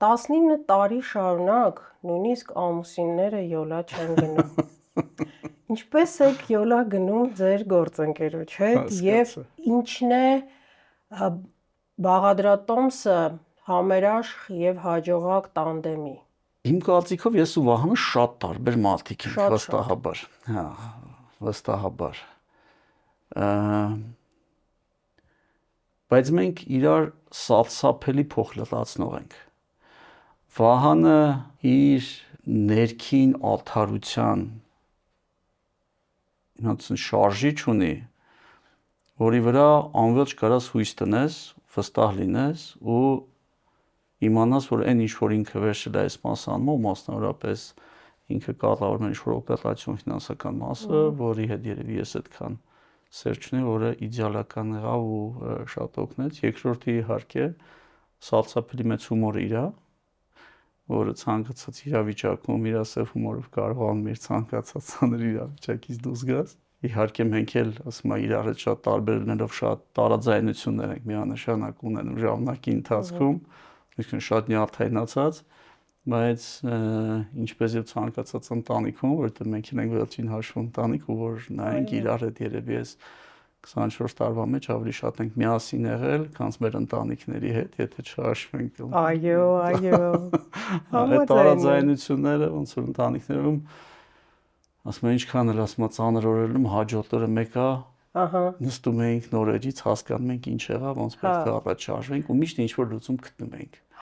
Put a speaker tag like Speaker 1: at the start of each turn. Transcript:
Speaker 1: 19 տարի շարունակ նույնիսկ ամուսինները յոլա չեն գնում։ Ինչպես եք յոլա գնում ձեր գործընկերոջ հետ եւ ինչն է բաղադրատոմսը համերաշխ եւ հաջողակ տանդեմի։
Speaker 2: Իմ կարծիքով ես ու Վահանը շատ տարբեր մարդիկ ենք, վստահաբար։ Հա, վստահաբար։ Բայց մենք իրար սարսափելի փոխլրացնող ենք։ Վահանը իր ներքին արդարության շարժիչ ունի, որի վրա անվերջ կարաս հույս տնես, վստահ լինես ու իմանաս, որ այն ինչ որ ինքը վերջել է այս մասանում, մասնավորապես ինքը կառավարում է ինչ-որ օպերացիոն ֆինանսական մասը, որի հետ երևի ես այդքան սեր չունեմ, որը իդեալական եղավ ու շատ օգնեց։ Երկրորդը իհարկե սարսափելի մեծ հումոր իրա, որը ցանկացած իրավիճակում իր սև հումորով կարողանում իր ցանկացած ցաներ իրավիճակից դուրս գաս։ Իհարկե մենք էլ ասում եմ իրար հետ շատ տարբեր լինելով շատ տարաձայնություններ ենք միանշանակ ունենում ժամանակի ընթացքում, այսինքն շատ նյարդայնացած, բայց ինչպես եւ ցանկացած ընտանիքում, որովհետեւ մենք ենք վերջին հաշվով ընտանիք ու որ նայենք իրար հետ երևի ես 24 տարվա մեջ ավելի շատ ենք միասին եղել, քան մեր ընտանիքների հետ, եթե չհաշվենք։
Speaker 1: Այո, այո։
Speaker 2: Այդ տարաձայնությունները ոնց որ ընտանիքներում ասում եմ ինչքան էլ ասում եմ ծանր օրերում հաջորդ օրը մեկը նստում էինք նորերից հասկանում ենք ինչ եղավ, ոնց պետք է առաջ շարժվենք ու միշտ ինչ որ լուծում գտնում ենք։